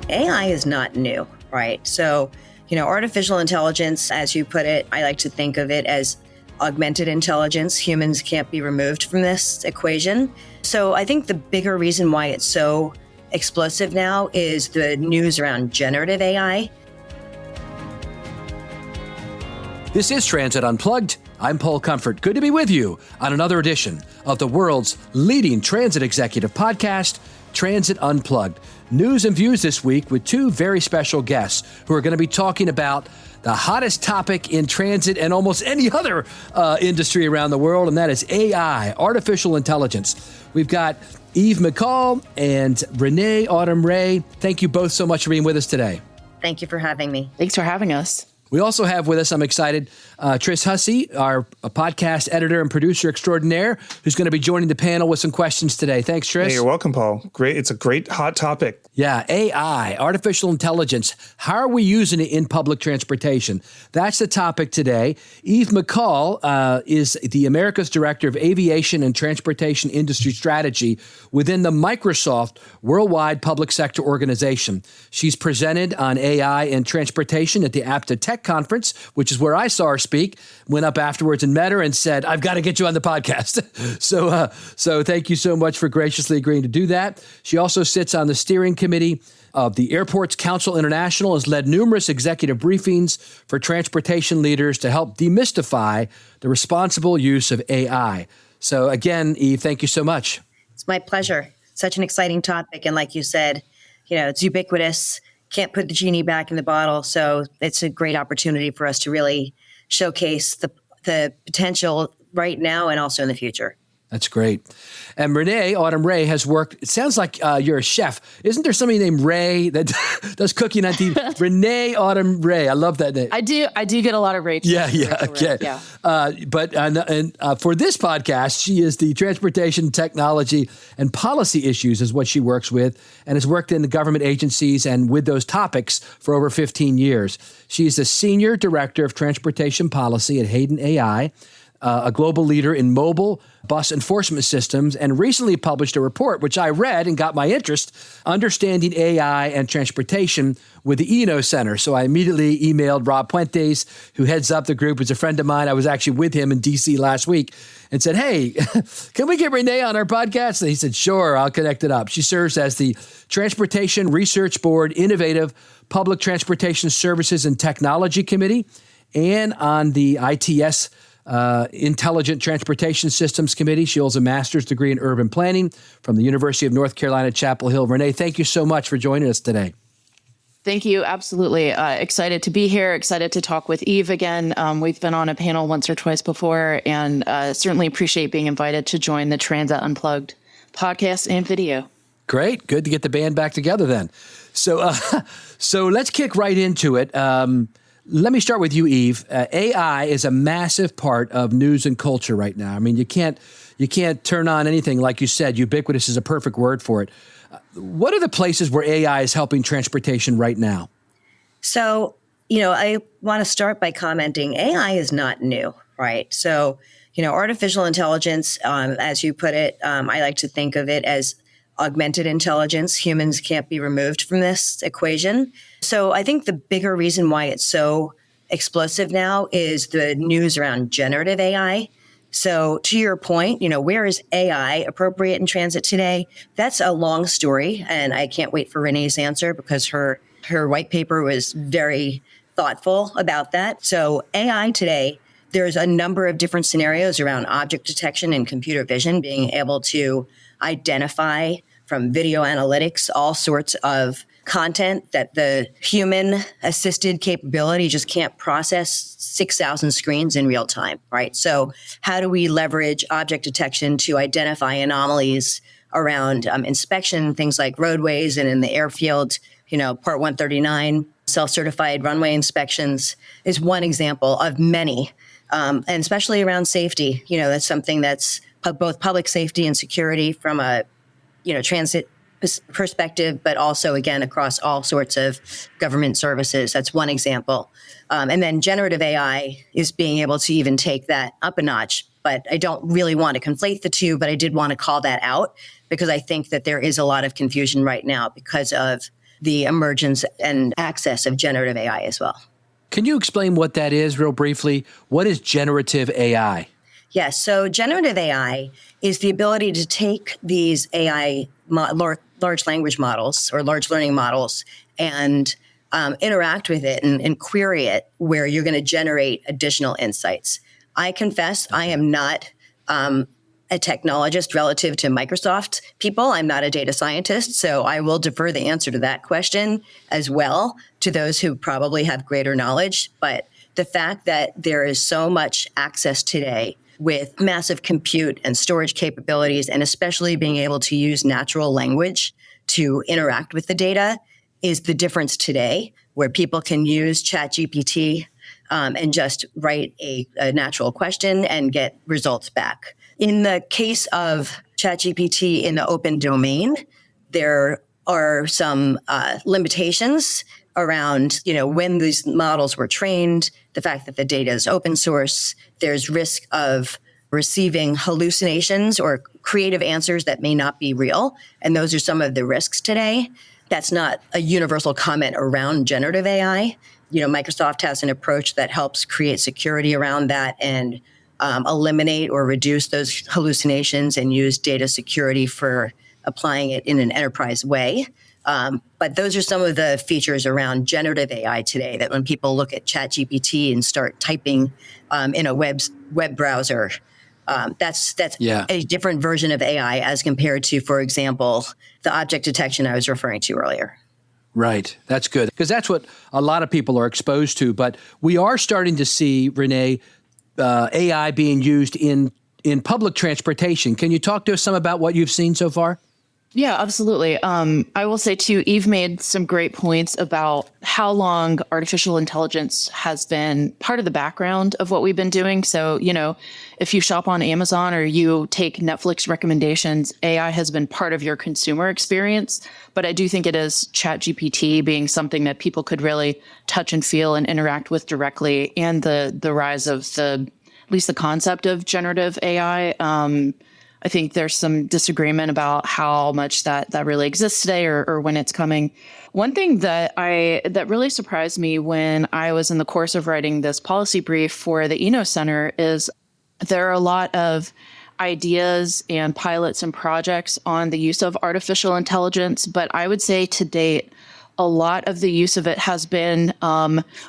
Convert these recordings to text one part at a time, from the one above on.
AI is not new, right? So, artificial intelligence, as you put it, I like to think of it as augmented intelligence. Humans can't be removed from this equation. So I think the bigger reason why it's so explosive now is the news around generative AI. This is Transit Unplugged. I'm Paul Comfort. Good to be with you on another edition of the world's leading transit executive podcast, Transit Unplugged. News and views this week with two very special guests who are going to be talking about the hottest topic in transit and almost any other industry around the world, and that is AI, artificial intelligence. We've got Eve Machol and Renee Ray. Thank you both so much for being with us today. Thank you for having me. Thanks for having us. We also have with us, I'm excited, Tris Hussey, our podcast editor and producer extraordinaire, who's going to be joining the panel with some questions today. Thanks, Tris. Hey, you're welcome, Paul. Great. It's a great hot topic. Yeah, AI, artificial intelligence. How are we using it in public transportation? That's the topic today. Eve Machol is the America's Director of Aviation and Transportation Industry Strategy within the Microsoft Worldwide Public Sector Organization. She's presented on AI and transportation at the APTA Tech Conference, which is where I saw her speak, went up afterwards and met her and said, I've got to get you on the podcast. So thank you so much for graciously agreeing to do that. She also sits on the steering committee of the Airports Council International, has led numerous executive briefings for transportation leaders to help demystify the responsible use of AI. So again, Eve, thank you so much. It's my pleasure. Such an exciting topic. And like you said, it's ubiquitous. Can't put the genie back in the bottle. So it's a great opportunity for us to really showcase the potential right now and also in the future. That's great. And Renee Ray has worked, it sounds like you're a chef. Isn't there somebody named Ray that does cooking on TV? Renee Ray. I love that name. I do get a lot of Rachel. Yeah. Okay. Yeah. But for this podcast, she is the transportation technology and policy issues is what she works with and has worked in the government agencies and with those topics for over 15 years. She's the Senior Director of Transportation Policy at Hayden AI, a global leader in mobile bus enforcement systems, and recently published a report, which I read and got my interest, Understanding AI and Transportation with the Eno Center. So I immediately emailed Rob Puentes, who heads up the group, who's a friend of mine. I was actually with him in D.C. last week, and said, hey, can we get Renee on our podcast? And he said, sure, I'll connect it up. She serves as the Transportation Research Board Innovative Public Transportation Services and Technology Committee and on the ITS Intelligent Transportation Systems Committee. She holds a master's degree in urban planning from the University of North Carolina, Chapel Hill. Renee, thank you so much for joining us today. Thank you. Absolutely. Excited to be here. Excited to talk with Eve again. We've been on a panel once or twice before, and certainly appreciate being invited to join the Transit Unplugged podcast and video. Great. Good to get the band back together then. So let's kick right into it. Let me start with you, Eve. AI is a massive part of news and culture right now. I mean, you can't turn on anything, like you said. Ubiquitous is a perfect word for it. What are the places where AI is helping transportation right now? So, I want to start by commenting AI is not new, right? So, artificial intelligence, as you put it, I like to think of it as augmented intelligence. Humans can't be removed from this equation. So I think the bigger reason why it's so explosive now is the news around generative AI. So to your point, where is AI appropriate in transit today? That's a long story, and I can't wait for Renee's answer because her white paper was very thoughtful about that. So AI today, there's a number of different scenarios around object detection and computer vision, being able to identify from video analytics all sorts of content that the human-assisted capability just can't process 6,000 screens in real time, right? So how do we leverage object detection to identify anomalies around inspection, things like roadways and in the airfield, Part 139, self-certified runway inspections is one example of many, and especially around safety. That's something that's both public safety and security from a transit perspective, but also, again, across all sorts of government services. That's one example. And then generative AI is being able to even take that up a notch. But I don't really want to conflate the two, but I did want to call that out because I think that there is a lot of confusion right now because of the emergence and access of generative AI as well. Can you explain what that is real briefly? What is generative AI? Yes. So generative AI is the ability to take these AI large language models or large learning models and interact with it and query it where you're going to generate additional insights. I confess I am not a technologist relative to Microsoft people. I'm not a data scientist, so I will defer the answer to that question as well to those who probably have greater knowledge. But the fact that there is so much access today with massive compute and storage capabilities, and especially being able to use natural language to interact with the data is the difference today, where people can use ChatGPT and just write a natural question and get results back. In the case of ChatGPT in the open domain, there are some limitations around, when these models were trained, the fact that the data is open source. There's risk of receiving hallucinations or creative answers that may not be real. And those are some of the risks today. That's not a universal comment around generative AI. Microsoft has an approach that helps create security around that and eliminate or reduce those hallucinations and use data security for applying it in an enterprise way. But those are some of the features around generative AI today that when people look at ChatGPT and start typing in a web browser, that's a different version of AI as compared to, for example, the object detection I was referring to earlier. Right. That's good, because that's what a lot of people are exposed to. But we are starting to see, Renee, AI being used in public transportation. Can you talk to us some about what you've seen so far? Yeah, absolutely. I will say too, Eve made some great points about how long artificial intelligence has been part of the background of what we've been doing. So, if you shop on Amazon or you take Netflix recommendations, AI has been part of your consumer experience. But I do think it is ChatGPT being something that people could really touch and feel and interact with directly, and the rise of at least the concept of generative AI. I think there's some disagreement about how much that really exists today or when it's coming. One thing that really surprised me when I was in the course of writing this policy brief for the Eno Center is there are a lot of ideas and pilots and projects on the use of artificial intelligence, but I would say to date, a lot of the use of it has been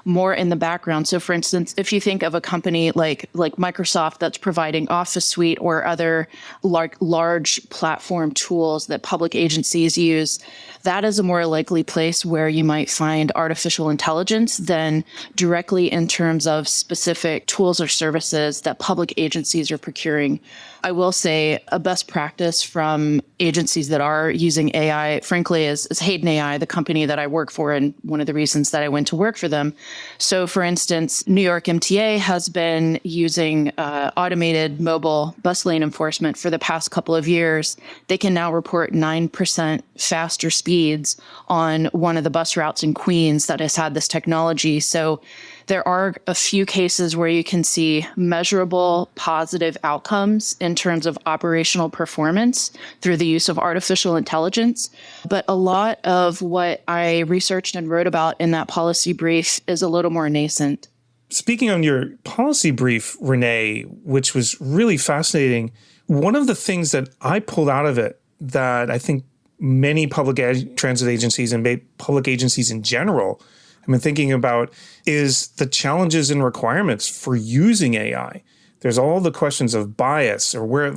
more in the background. So, for instance, if you think of a company like Microsoft that's providing Office Suite or other large platform tools that public agencies use, that is a more likely place where you might find artificial intelligence than directly in terms of specific tools or services that public agencies are procuring. I will say a best practice from agencies that are using AI, frankly, is Hayden AI, the company that I work for, and one of the reasons that I went to work for them. So, for instance, New York MTA has been using automated mobile bus lane enforcement for the past couple of years. They can now report 9% faster speeds on one of the bus routes in Queens that has had this technology. So there are a few cases where you can see measurable positive outcomes in terms of operational performance through the use of artificial intelligence. But a lot of what I researched and wrote about in that policy brief is a little more nascent. Speaking on your policy brief, Renee, which was really fascinating, one of the things that I pulled out of it that I think many public transit agencies and public agencies in general I've been thinking about is the challenges and requirements for using AI. There's all the questions of bias or where,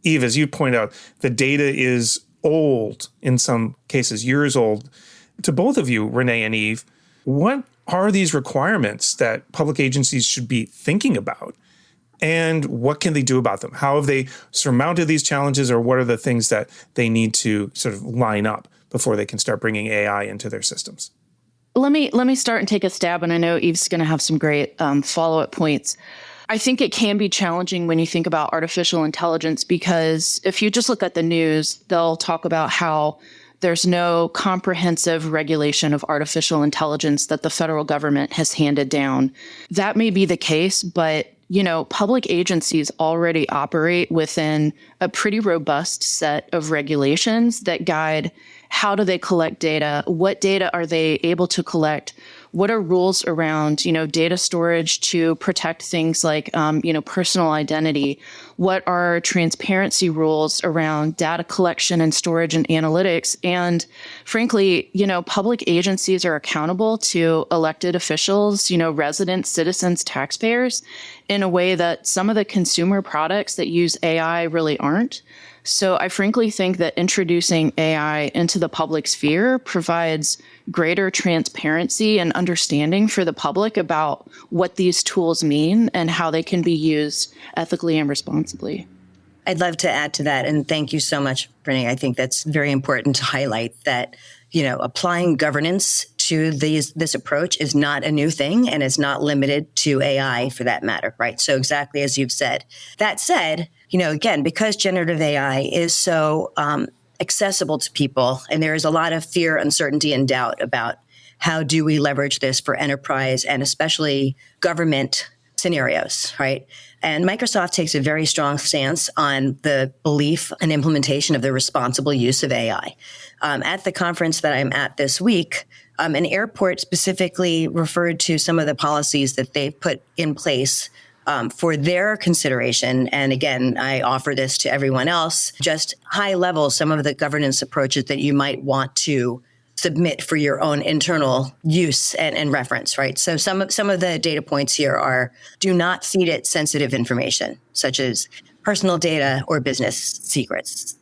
Eve, as you point out, the data is old in some cases, years old. To both of you, Renee and Eve, what are these requirements that public agencies should be thinking about? And what can they do about them? How have they surmounted these challenges, or what are the things that they need to sort of line up before they can start bringing AI into their systems? Let me start and take a stab, and I know Eve's going to have some great follow-up points. I think it can be challenging when you think about artificial intelligence, because if you just look at the news, they'll talk about how there's no comprehensive regulation of artificial intelligence that the federal government has handed down. That may be the case, but public agencies already operate within a pretty robust set of regulations that guide how do they collect data, what data are they able to collect, what are rules around, data storage to protect things like, personal identity, what are transparency rules around data collection and storage and analytics, and frankly, public agencies are accountable to elected officials, residents, citizens, taxpayers, in a way that some of the consumer products that use AI really aren't. So I frankly think that introducing AI into the public sphere provides greater transparency and understanding for the public about what these tools mean and how they can be used ethically and responsibly. I'd love to add to that. And thank you so much, Renee. I think that's very important to highlight that, applying governance to this approach is not a new thing and is not limited to AI for that matter, right? So exactly as you've said. That said, again, because generative AI is so accessible to people, and there is a lot of fear, uncertainty, and doubt about how do we leverage this for enterprise and especially government scenarios, right? And Microsoft takes a very strong stance on the belief and implementation of the responsible use of AI. At the conference that I'm at this week, an airport specifically referred to some of the policies that they've put in place for their consideration. And again, I offer this to everyone else, just high level, some of the governance approaches that you might want to submit for your own internal use and reference, right? So some of the data points here are: do not feed it sensitive information, such as personal data or business secrets.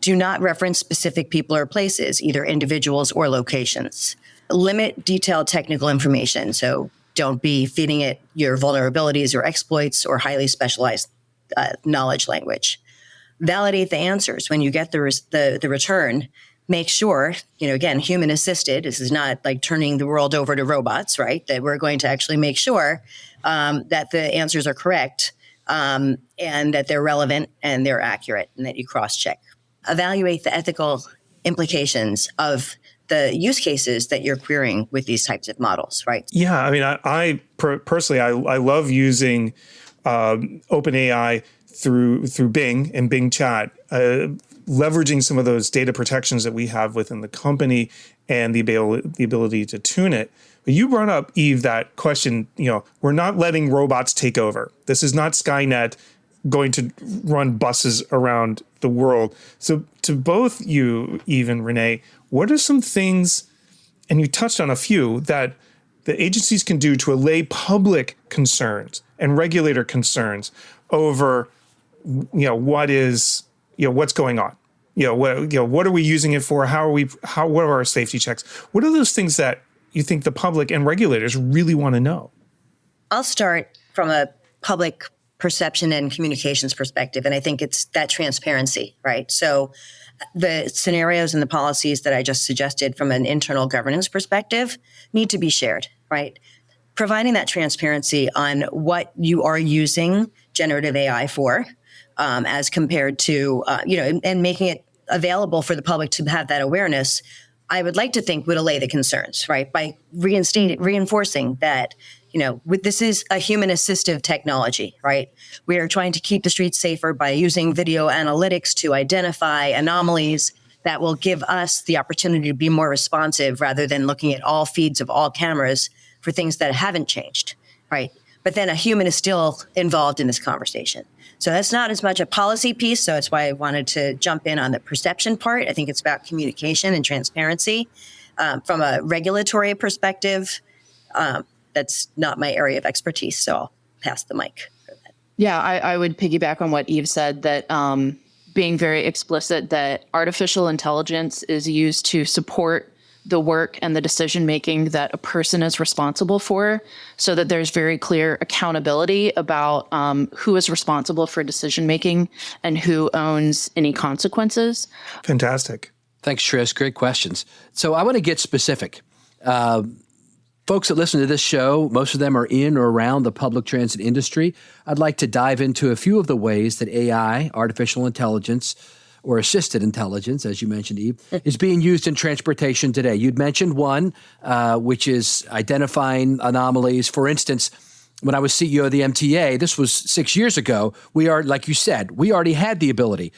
Do not reference specific people or places, either individuals or locations. Limit detailed technical information. So don't be feeding it your vulnerabilities or exploits or highly specialized knowledge language. Validate the answers when you get the return. Make sure, again, human assisted. This is not like turning the world over to robots, right? That we're going to actually make sure that the answers are correct and that they're relevant and they're accurate and that you cross-check. Evaluate the ethical implications of the use cases that you're querying with these types of models, right? Yeah, I mean, I personally, I love using OpenAI through Bing and Bing Chat, leveraging some of those data protections that we have within the company and the ability to tune it. But you brought up, Eve, that question, we're not letting robots take over. This is not Skynet going to run buses around the world. So to both you, Eve and Renee, what are some things, and you touched on a few, that the agencies can do to allay public concerns and regulator concerns over, what's going on? What are we using it for? What are our safety checks? What are those things that you think the public and regulators really want to know? I'll start from a public perception and communications perspective. And I think it's that transparency, right? So the scenarios and the policies that I just suggested from an internal governance perspective need to be shared, right? Providing that transparency on what you are using generative AI for, as compared to, and making it available for the public to have that awareness, I would like to think would allay the concerns, right? By reinforcing that, this is a human assistive technology, right? We are trying to keep the streets safer by using video analytics to identify anomalies that will give us the opportunity to be more responsive rather than looking at all feeds of all cameras for things that haven't changed, right? But then a human is still involved in this conversation. So that's not as much a policy piece. So that's why I wanted to jump in on the perception part. I think it's about communication and transparency. From a regulatory perspective, that's not my area of expertise. So I'll pass the mic for that. Yeah, I would piggyback on what Eve said, that being very explicit that artificial intelligence is used to support the work and the decision making that a person is responsible for, so that there's very clear accountability about who is responsible for decision making and who owns any consequences. Fantastic. Thanks, Tris. Great questions. So I want to get specific. Folks that listen to this show, most of them are in or around the public transit industry. I'd like to dive into a few of the ways that AI, artificial intelligence, or assisted intelligence, as you mentioned, Eve, is being used in transportation today. You'd mentioned one, which is identifying anomalies. For instance, when I was CEO of the MTA, this was 6 years ago, like you said, we already had the ability.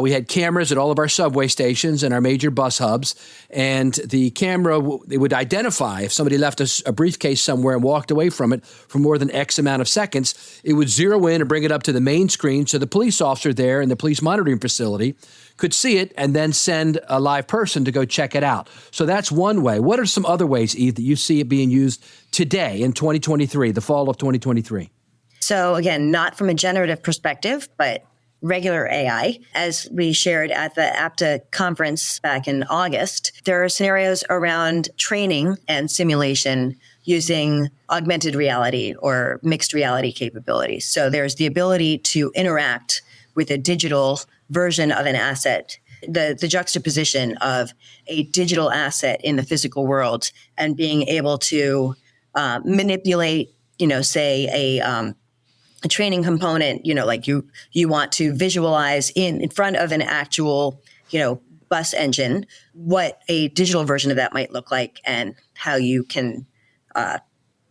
We had cameras at all of our subway stations and our major bus hubs, and the camera, it would identify if somebody left a briefcase somewhere and walked away from it for more than X amount of seconds. It would zero in and bring it up to the main screen so the police officer there in the police monitoring facility could see it and then send a live person to go check it out. So that's one way. What are some other ways, Eve, that you see it being used today in 2023, the fall of 2023? So again, not from a generative perspective, but regular AI. As we shared at the APTA conference back in August, there are scenarios around training and simulation using augmented reality or mixed reality capabilities. So there's the ability to interact with a digital version of an asset, the juxtaposition of a digital asset in the physical world and being able to manipulate, say a training component, like you want to visualize in front of an actual, bus engine, what a digital version of that might look like and how you can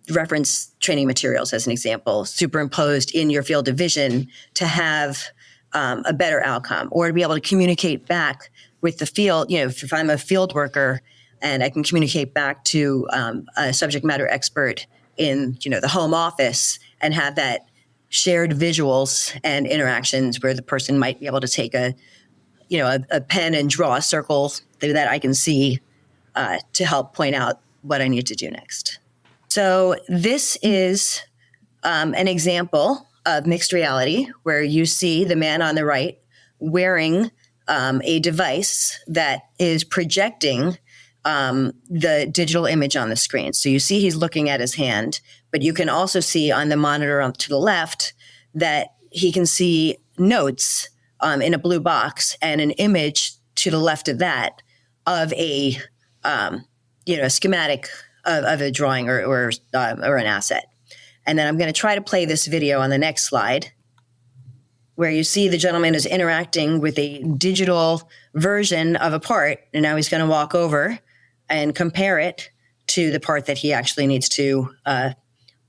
reference training materials, as an example, superimposed in your field of vision to have a better outcome, or to be able to communicate back with the field. If I'm a field worker and I can communicate back to a subject matter expert in, the home office and have that shared visuals and interactions where the person might be able to take a pen and draw a circle that I can see to help point out what I need to do next. So this is an example of mixed reality where you see the man on the right wearing a device that is projecting the digital image on the screen. So you see he's looking at his hand, but you can also see on the monitor to the left that he can see notes in a blue box and an image to the left of that of a schematic of a drawing or an asset. And then I'm going to try to play this video on the next slide, where you see the gentleman is interacting with a digital version of a part. And now he's going to walk over and compare it to the part that he actually needs to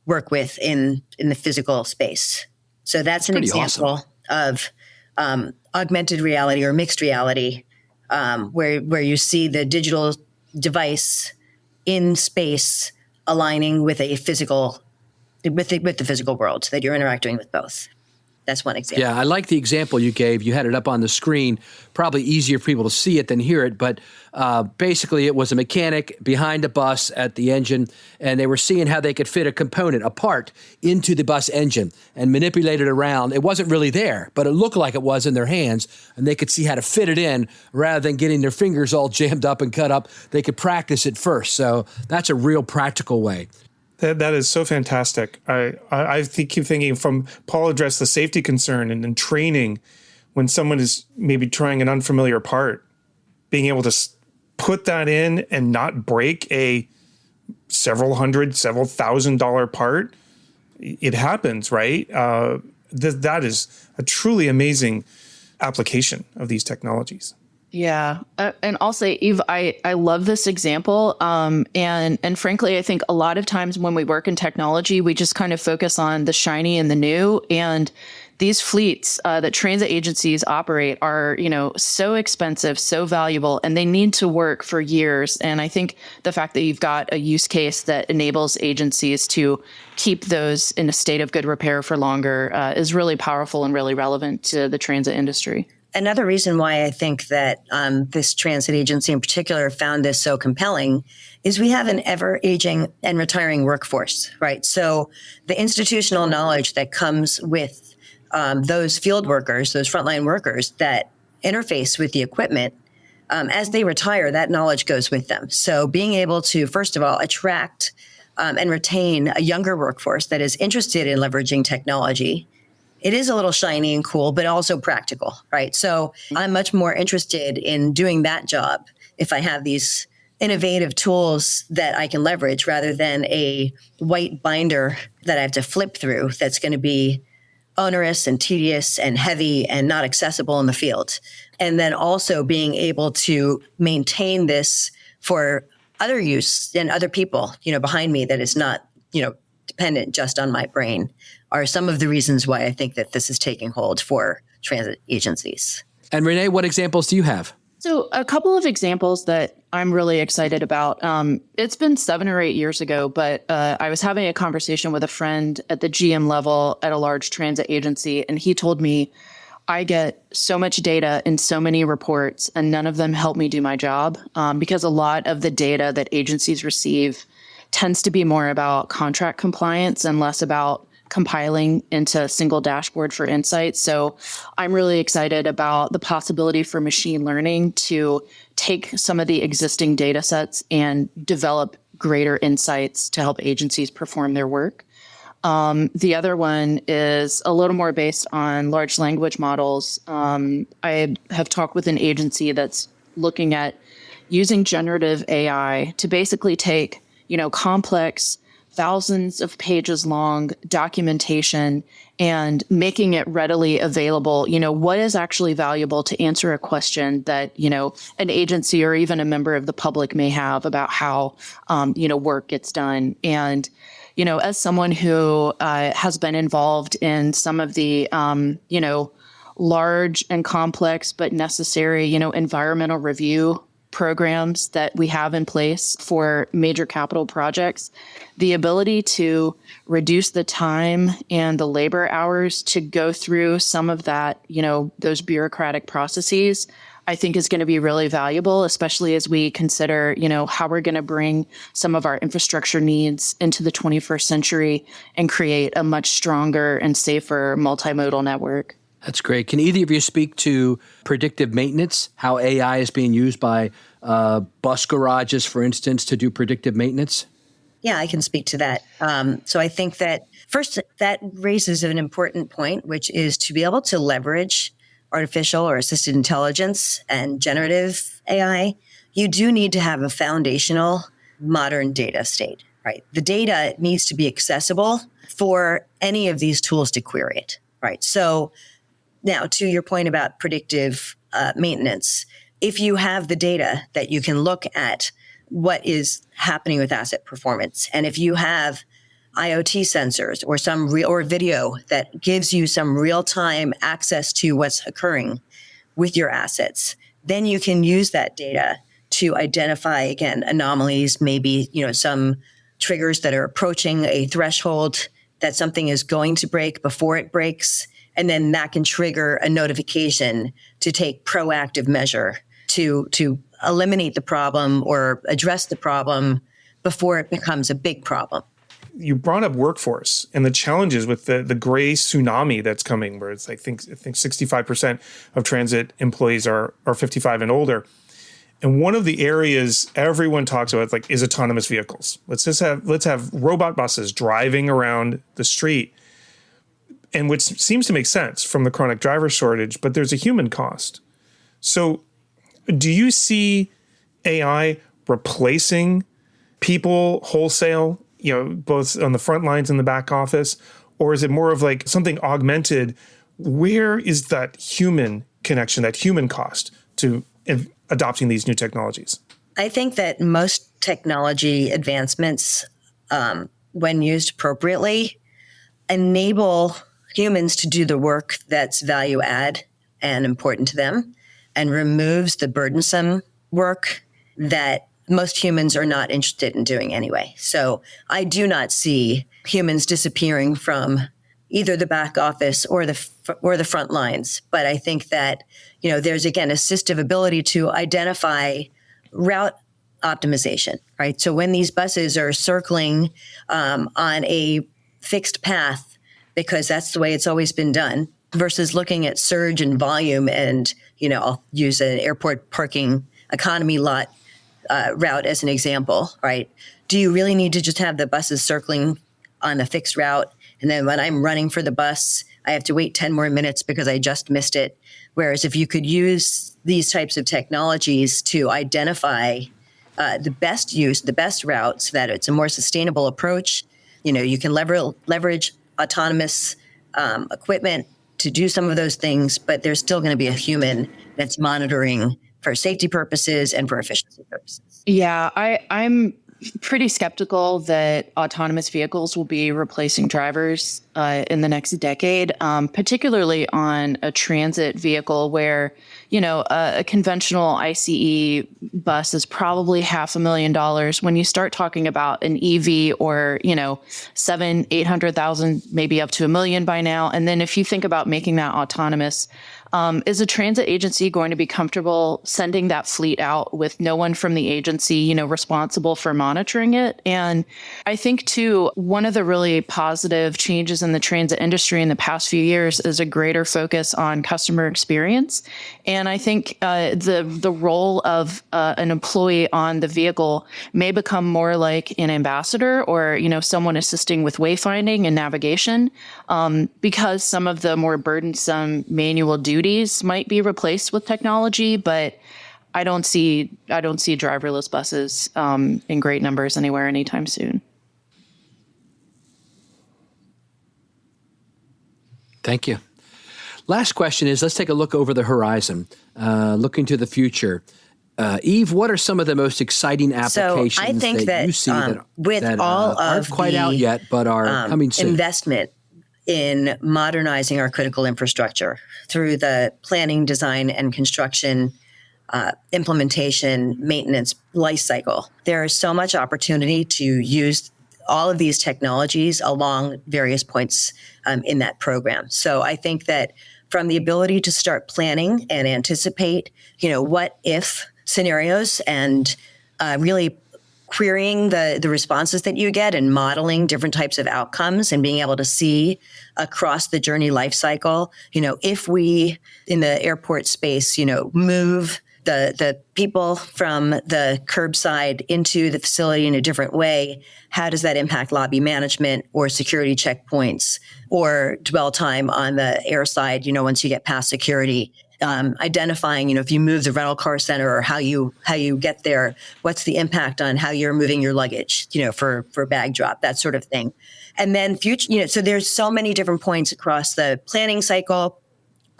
work with in the physical space. So that's an example of augmented reality or mixed reality, where you see the digital device in space aligning with a physical with the physical world, that you're interacting with both. That's one example. Yeah, I like the example you gave. You had it up on the screen. Probably easier for people to see it than hear it. But basically, it was a mechanic behind a bus at the engine, and they were seeing how they could fit a part into the bus engine and manipulate it around. It wasn't really there, but it looked like it was in their hands, and they could see how to fit it in rather than getting their fingers all jammed up and cut up. They could practice it first. So that's a real practical way. That is so fantastic. I keep thinking, from Paul addressed the safety concern and training when someone is maybe trying an unfamiliar part, being able to put that in and not break a several $1,000 part. It happens, right? That is a truly amazing application of these technologies. Yeah. And I'll say, Eve, I love this example. And frankly, I think a lot of times when we work in technology, we just kind of focus on the shiny and the new. And these fleets that transit agencies operate are, so expensive, so valuable, and they need to work for years. And I think the fact that you've got a use case that enables agencies to keep those in a state of good repair for longer is really powerful and really relevant to the transit industry. Another reason why I think that this transit agency in particular found this so compelling is we have an ever-aging and retiring workforce, right? So the institutional knowledge that comes with those field workers, those frontline workers that interface with the equipment, as they retire, that knowledge goes with them. So being able to, first of all, attract and retain a younger workforce that is interested in leveraging technology. It is a little shiny and cool, but also practical, right? So I'm much more interested in doing that job if I have these innovative tools that I can leverage rather than a white binder that I have to flip through that's going to be onerous and tedious and heavy and not accessible in the field. And then also being able to maintain this for other use and other people, behind me that is not, dependent just on my brain are some of the reasons why I think that this is taking hold for transit agencies. And Renee, what examples do you have? So a couple of examples that I'm really excited about. It's been 7 or 8 years ago, but I was having a conversation with a friend at the GM level at a large transit agency, and he told me, I get so much data in so many reports, and none of them help me do my job, because a lot of the data that agencies receive tends to be more about contract compliance and less about compiling into a single dashboard for insights. So I'm really excited about the possibility for machine learning to take some of the existing data sets and develop greater insights to help agencies perform their work. The other one is a little more based on large language models. I have talked with an agency that's looking at using generative AI to basically take, complex, thousands of pages long documentation and making it readily available. What is actually valuable to answer a question that, an agency or even a member of the public may have about how, work gets done. And, as someone who has been involved in some of the, large and complex but necessary, environmental review programs that we have in place for major capital projects, the ability to reduce the time and the labor hours to go through some of that, those bureaucratic processes, I think is going to be really valuable, especially as we consider, how we're going to bring some of our infrastructure needs into the 21st century and create a much stronger and safer multimodal network. That's great. Can either of you speak to predictive maintenance, how AI is being used by bus garages, for instance, to do predictive maintenance? Yeah, I can speak to that. So I think that first, that raises an important point, which is to be able to leverage artificial or assisted intelligence and generative AI. You do need to have a foundational modern data state, right? The data needs to be accessible for any of these tools to query it, right? So now, to your point about predictive maintenance, if you have the data that you can look at what is happening with asset performance, and if you have IoT sensors or some or video that gives you some real-time access to what's occurring with your assets, then you can use that data to identify, again, anomalies, maybe some triggers that are approaching a threshold that something is going to break before it breaks. And then that can trigger a notification to take proactive measure to eliminate the problem or address the problem before it becomes a big problem. You brought up workforce and the challenges with the gray tsunami that's coming, where it's I think 65% of transit employees are 55 and older. And one of the areas everyone talks about is autonomous vehicles. Let's have robot buses driving around the street. And which seems to make sense from the chronic driver shortage, but there's a human cost. So do you see AI replacing people wholesale, both on the front lines and the back office? Or is it more of something augmented? Where is that human connection, that human cost to adopting these new technologies? I think that most technology advancements, when used appropriately, enable humans to do the work that's value add and important to them and removes the burdensome work that most humans are not interested in doing anyway. So I do not see humans disappearing from either the back office or the front lines. But I think that, there's, again, assistive ability to identify route optimization, right? So when these buses are circling on a fixed path, because that's the way it's always been done, versus looking at surge and volume and, I'll use an airport parking economy lot route as an example, right? Do you really need to just have the buses circling on a fixed route? And then when I'm running for the bus, I have to wait 10 more minutes because I just missed it. Whereas if you could use these types of technologies to identify the best route so that it's a more sustainable approach, you can leverage autonomous equipment to do some of those things, but there's still going to be a human that's monitoring for safety purposes and for efficiency purposes. Yeah, I'm pretty skeptical that autonomous vehicles will be replacing drivers in the next decade, particularly on a transit vehicle where, a conventional ICE bus is probably $500,000. When you start talking about an EV or, 800,000, maybe up to $1 million by now. And then if you think about making that autonomous, is a transit agency going to be comfortable sending that fleet out with no one from the agency, responsible for monitoring it? And I think, too, one of the really positive changes in the transit industry in the past few years is a greater focus on customer experience. And I think the role of an employee on the vehicle may become more like an ambassador or, someone assisting with wayfinding and navigation, because some of the more burdensome manual duties might be replaced with technology, but I don't see driverless buses in great numbers anywhere anytime soon. Thank you. Last question is, let's take a look over the horizon, looking to the future. Eve, what are some of the most exciting applications I think that you see that all aren't quite out yet, but are coming soon? Investment in modernizing our critical infrastructure through the planning, design, and construction, implementation, maintenance life cycle. There is so much opportunity to use all of these technologies along various points in that program. So I think that from the ability to start planning and anticipate, what if scenarios and really querying the responses that you get and modeling different types of outcomes and being able to see across the journey life cycle, if we in the airport space, move the people from the curbside into the facility in a different way, how does that impact lobby management or security checkpoints or dwell time on the air side, once you get past security? Identifying, if you move the rental car center or how you get there, what's the impact on how you're moving your luggage, for bag drop, that sort of thing. And then future, so there's so many different points across the planning cycle.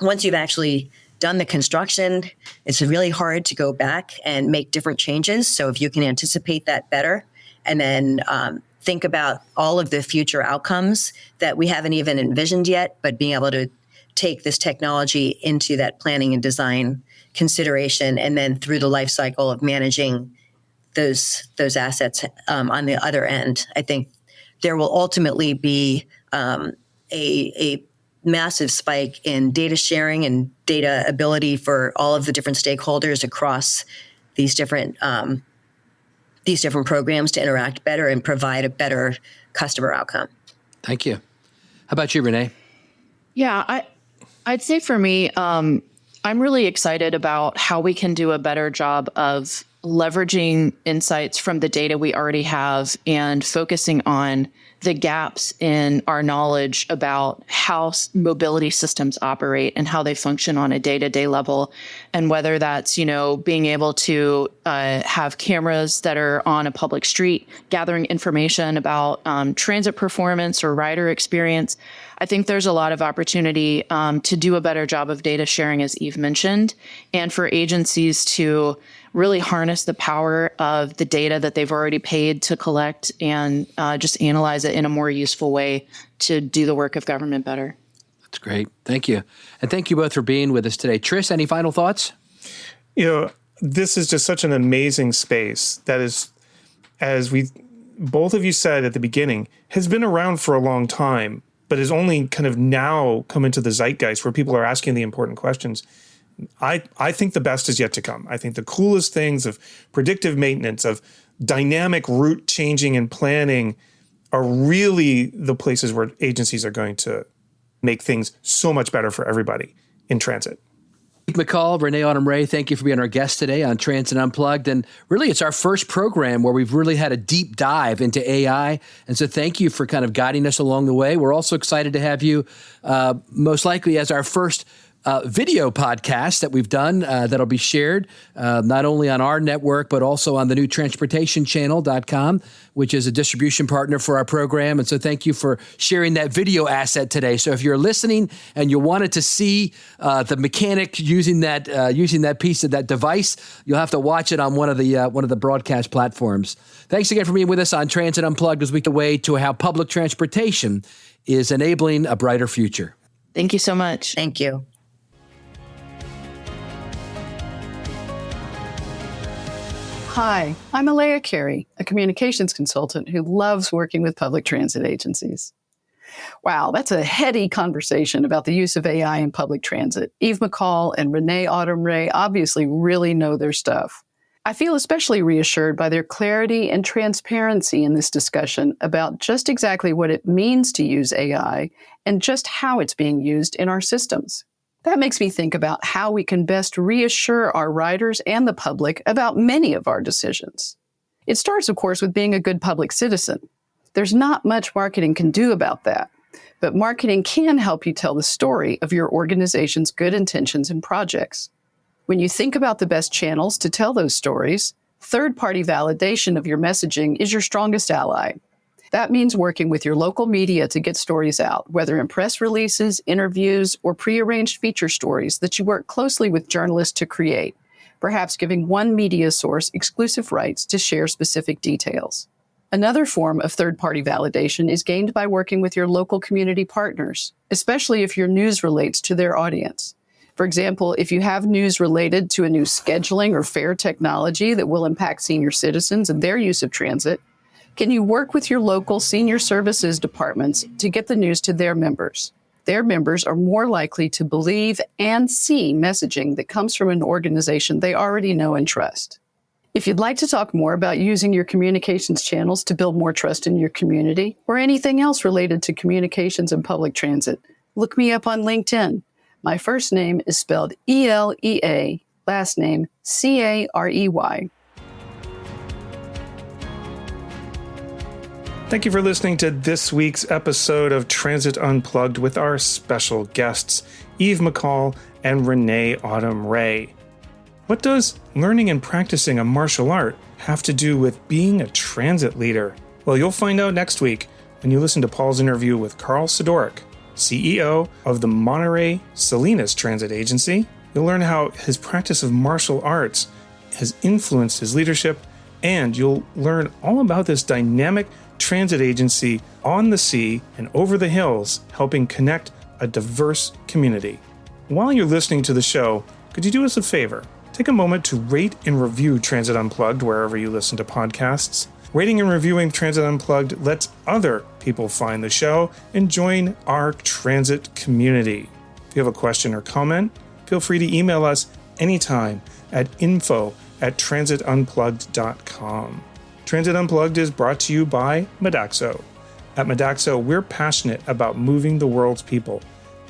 Once you've actually done the construction, it's really hard to go back and make different changes. So if you can anticipate that better and then think about all of the future outcomes that we haven't even envisioned yet, but being able to take this technology into that planning and design consideration, and then through the life cycle of managing those assets on the other end, I think there will ultimately be a massive spike in data sharing and data ability for all of the different stakeholders across these different programs to interact better and provide a better customer outcome. Thank you. How about you, Renee? Yeah, I'd say for me, I'm really excited about how we can do a better job of leveraging insights from the data we already have and focusing on the gaps in our knowledge about how mobility systems operate and how they function on a day-to-day level. And whether that's, being able to have cameras that are on a public street, gathering information about transit performance or rider experience. I think there's a lot of opportunity to do a better job of data sharing, as Eve mentioned, and for agencies to really harness the power of the data that they've already paid to collect and just analyze it in a more useful way to do the work of government better. That's great. Thank you. And thank you both for being with us today. Tris, any final thoughts? This is just such an amazing space that is, as both of you said at the beginning, has been around for a long time, but is only kind of now come into the zeitgeist where people are asking the important questions. I think the best is yet to come. I think the coolest things of predictive maintenance, of dynamic route changing and planning are really the places where agencies are going to make things so much better for everybody in transit. Machol, Renee Autumn-Ray, thank you for being our guest today on Transit Unplugged. And really, it's our first program where we've really had a deep dive into AI. And so thank you for kind of guiding us along the way. We're also excited to have you most likely as our first video podcast that we've done that'll be shared not only on our network, but also on the new transportationchannel.com, which is a distribution partner for our program. And so thank you for sharing that video asset today. So if you're listening and you wanted to see the mechanic using that piece of that device, you'll have to watch it on one of the broadcast platforms. Thanks again for being with us on Transit Unplugged as we go away to how public transportation is enabling a brighter future. Thank you so much. Thank you. Hi, I'm Elea Carey, a communications consultant who loves working with public transit agencies. Wow, that's a heady conversation about the use of AI in public transit. Eve Machol and Renee Autumn-Ray obviously really know their stuff. I feel especially reassured by their clarity and transparency in this discussion about just exactly what it means to use AI and just how it's being used in our systems. That makes me think about how we can best reassure our riders and the public about many of our decisions. It starts, of course, with being a good public citizen. There's not much marketing can do about that, but marketing can help you tell the story of your organization's good intentions and projects. When you think about the best channels to tell those stories, third-party validation of your messaging is your strongest ally. That means working with your local media to get stories out, whether in press releases, interviews, or prearranged feature stories that you work closely with journalists to create, perhaps giving one media source exclusive rights to share specific details. Another form of third-party validation is gained by working with your local community partners, especially if your news relates to their audience. For example, if you have news related to a new scheduling or fare technology that will impact senior citizens and their use of transit, can you work with your local senior services departments to get the news to their members? Their members are more likely to believe and see messaging that comes from an organization they already know and trust. If you'd like to talk more about using your communications channels to build more trust in your community or anything else related to communications and public transit, look me up on LinkedIn. My first name is spelled E-L-E-A, last name C-A-R-E-Y. Thank you for listening to this week's episode of Transit Unplugged with our special guests, Eve Machol and Renee Autumn-Ray. What does learning and practicing a martial art have to do with being a transit leader? Well, you'll find out next week when you listen to Paul's interview with Carl Sedoryk, CEO of the Monterey-Salinas Transit Agency. You'll learn how his practice of martial arts has influenced his leadership, and you'll learn all about this dynamic transit agency on the sea and over the hills, helping connect a diverse community. While you're listening to the show, could you do us a favor? Take a moment to rate and review Transit Unplugged wherever you listen to podcasts. Rating and reviewing Transit Unplugged lets other people find the show and join our transit community. If you have a question or comment, feel free to email us anytime at info@transitunplugged.com. Transit Unplugged is brought to you by Modaxo. At Modaxo, we're passionate about moving the world's people.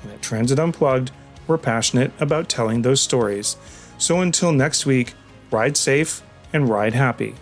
And at Transit Unplugged, we're passionate about telling those stories. So until next week, ride safe and ride happy.